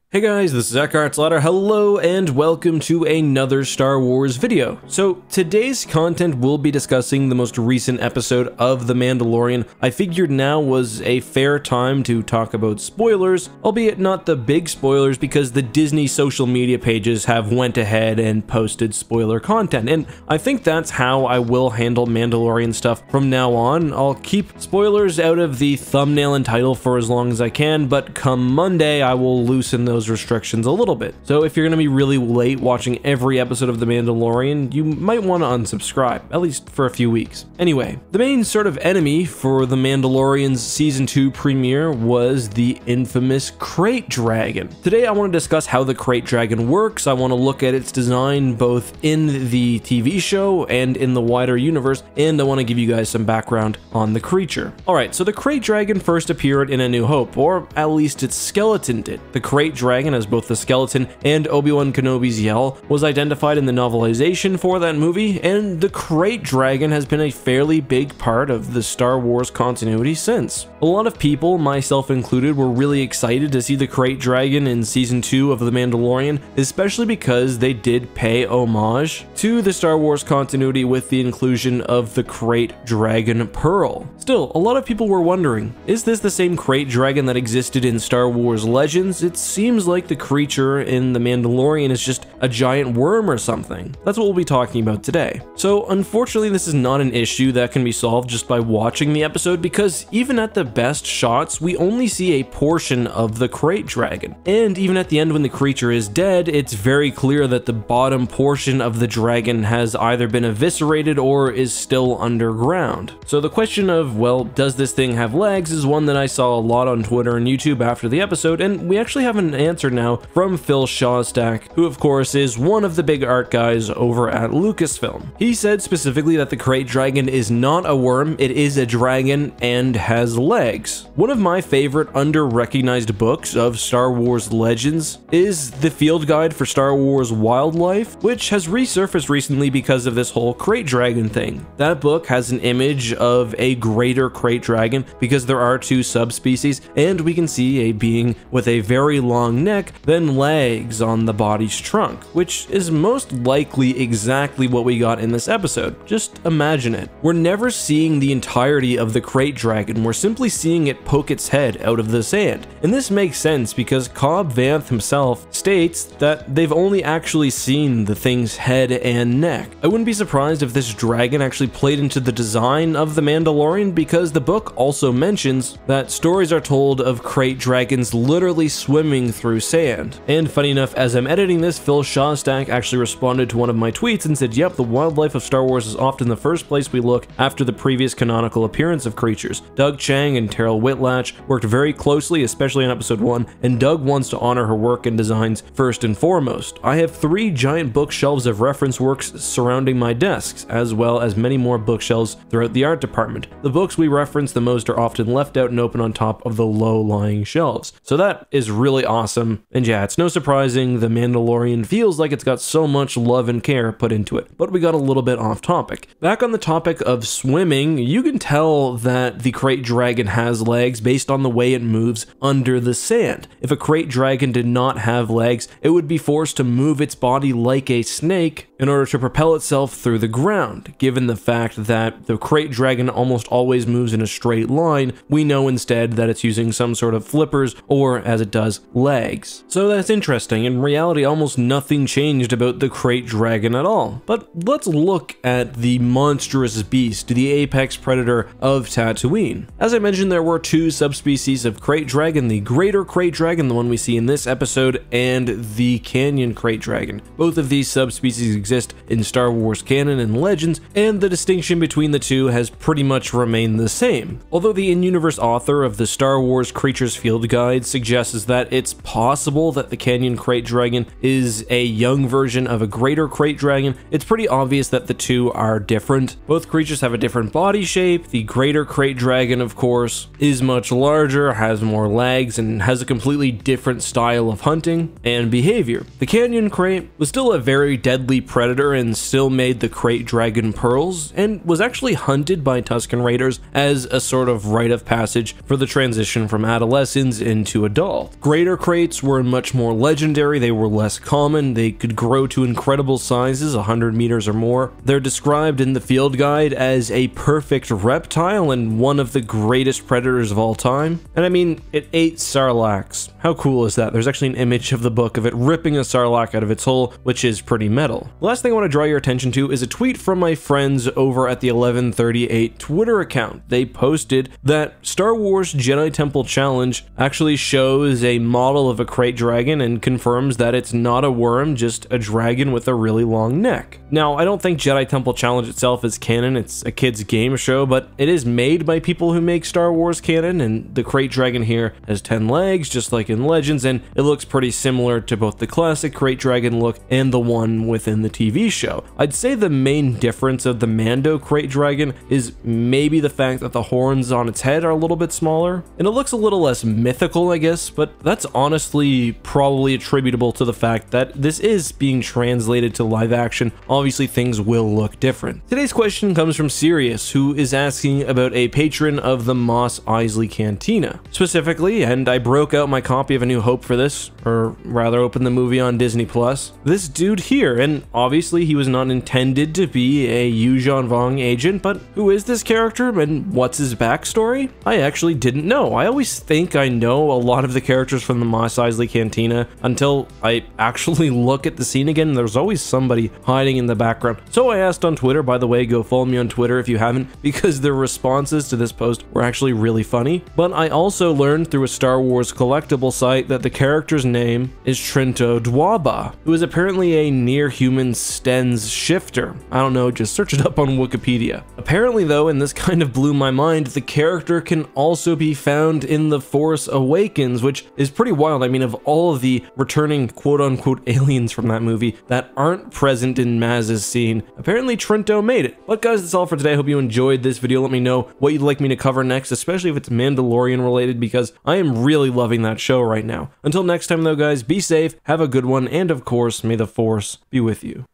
Hey guys, this is EckhartsLadder. Hello and welcome to another Star Wars video. So today's content will be discussing the most recent episode of The Mandalorian. I figured now was a fair time to talk about spoilers, albeit not the big spoilers because the Disney social media pages have went ahead and posted spoiler content, and I think that's how I will handle Mandalorian stuff from now on. I'll keep spoilers out of the thumbnail and title for as long as I can, but come Monday I will loosen those restrictions a little bit. So if you're going to be really late watching every episode of The Mandalorian, you might want to unsubscribe, at least for a few weeks. Anyway, the main sort of enemy for The Mandalorian's Season 2 premiere was the infamous Krayt Dragon. Today I want to discuss how the Krayt Dragon works. I want to look at its design both in the TV show and in the wider universe, and I want to give you guys some background on the creature. Alright, so the Krayt Dragon first appeared in A New Hope, or at least its skeleton did. The Krayt Dragon, as both the skeleton and Obi-Wan Kenobi's yell, was identified in the novelization for that movie, and the Krayt Dragon has been a fairly big part of the Star Wars continuity since. A lot of people, myself included, were really excited to see the Krayt Dragon in Season 2 of The Mandalorian, especially because they did pay homage to the Star Wars continuity with the inclusion of the Krayt Dragon Pearl. Still, a lot of people were wondering, is this the same Krayt Dragon that existed in Star Wars Legends? It seems like the creature in The Mandalorian is just a giant worm or something. That's what we'll be talking about today. So unfortunately, this is not an issue that can be solved just by watching the episode, because even at the best shots, we only see a portion of the Krayt Dragon. And even at the end when the creature is dead, it's very clear that the bottom portion of the dragon has either been eviscerated or is still underground. So the question of, well, does this thing have legs, is one that I saw a lot on Twitter and YouTube after the episode, and we actually have an answer now from Phil Shostak, who of course is one of the big art guys over at Lucasfilm. He said specifically that the Krayt Dragon is not a worm, it is a dragon and has legs. One of my favorite under-recognized books of Star Wars Legends is the Field Guide for Star Wars Wildlife, which has resurfaced recently because of this whole Krayt Dragon thing. That book has an image of a greater Krayt Dragon because there are two subspecies, and we can see a being with a very long neck than legs on the body's trunk, which is most likely exactly what we got in this episode. Just imagine it. We're never seeing the entirety of the Krayt Dragon, we're simply seeing it poke its head out of the sand. And this makes sense because Cobb Vanth himself states that they've only actually seen the thing's head and neck. I wouldn't be surprised if this dragon actually played into the design of The Mandalorian, because the book also mentions that stories are told of Krayt dragons literally swimming through sand. And funny enough, as I'm editing this, Phil Shostak actually responded to one of my tweets and said, yep, the wildlife of Star Wars is often the first place we look after the previous canonical appearance of creatures. Doug Chang and Terrell Whitlatch worked very closely, especially in episode 1, and Doug wants to honor her work and designs first and foremost. I have 3 giant bookshelves of reference works surrounding my desks, as well as many more bookshelves throughout the art department. The books we reference the most are often left out and open on top of the low-lying shelves. So that is really awesome, and yeah, it's no surprising The Mandalorian feels like it's got so much love and care put into it. But we got a little bit off topic. Back on the topic of swimming, you can tell that the Krayt Dragon has legs based on the way it moves under the sand. If a Krayt Dragon did not have legs, it would be forced to move its body like a snake in order to propel itself through the ground. Given the fact that the Krayt Dragon almost always moves in a straight line, we know instead that it's using some sort of flippers, or as it does, legs. So that's interesting. In reality, almost nothing changed about the Krayt Dragon at all. But let's look at the monstrous beast, the apex predator of Tatooine. As I mentioned, there were 2 subspecies of Krayt Dragon, the greater Krayt Dragon, the one we see in this episode, and the Canyon Krayt Dragon. Both of these subspecies exist in Star Wars canon and Legends, and the distinction between the two has pretty much remained the same. Although the in-universe author of the Star Wars Creatures Field Guide suggests that it's possible that the Canyon Krayt Dragon is a young version of a greater Krayt Dragon, it's pretty obvious that the two are different. Both creatures have a different body shape. The greater Krayt Dragon, of course, is much larger, has more legs, and has a completely different style of hunting and behavior. The Canyon Krayt was still a very deadly predator predator and still made the Krayt Dragon pearls, and was actually hunted by Tusken Raiders as a sort of rite of passage for the transition from adolescence into adult. Greater Krayts were much more legendary, they were less common, they could grow to incredible sizes, 100 meters or more. They're described in the field guide as a perfect reptile and one of the greatest predators of all time. And I mean, it ate sarlaccs. How cool is that? There's actually an image of the book of it ripping a sarlacc out of its hull, which is pretty metal. The last thing I want to draw your attention to is a tweet from my friends over at the 1138 Twitter account. They posted that Star Wars Jedi Temple Challenge actually shows a model of a Krayt Dragon and confirms that it's not a worm, just a dragon with a really long neck. Now, I don't think Jedi Temple Challenge itself is canon, it's a kid's game show, but it is made by people who make Star Wars canon, and the Krayt Dragon here has 10 legs, just like in Legends, and it looks pretty similar to both the classic Krayt Dragon look and the one within the TV show. I'd say the main difference of the Mando Krayt Dragon is maybe the fact that the horns on its head are a little bit smaller, and it looks a little less mythical, I guess, but that's honestly probably attributable to the fact that this is being translated to live action. Obviously, things will look different. Today's question comes from Sirius, who is asking about a patron of the Mos Eisley Cantina. Specifically, and I broke out my copy of A New Hope for this, or rather opened the movie on Disney+, this dude here, and obviously he was not intended to be a Yuuzhan Vong agent, but who is this character and what's his backstory? I actually didn't know. I always think I know a lot of the characters from the Mos Eisley Cantina until I actually look at the scene again, and there's always somebody hiding in the background. So I asked on Twitter, by the way, go follow me on Twitter if you haven't, because the responses to this post were actually really funny. But I also learned through a Star Wars collectible site that the character's name is Trinto Dwaba, who is apparently a near-human Stens shifter. I don't know, just search it up on Wikipedia. Apparently though, and this kind of blew my mind, the character can also be found in The Force Awakens, which is pretty wild. I mean, of all of the returning quote-unquote aliens from that movie that aren't present in Maz's scene, apparently Trinto made it. But guys, that's all for today. I hope you enjoyed this video. Let me know what you'd like me to cover next, especially if it's Mandalorian related, because I am really loving that show right now. Until next time though, guys, be safe, have a good one, and of course, may the Force be with you.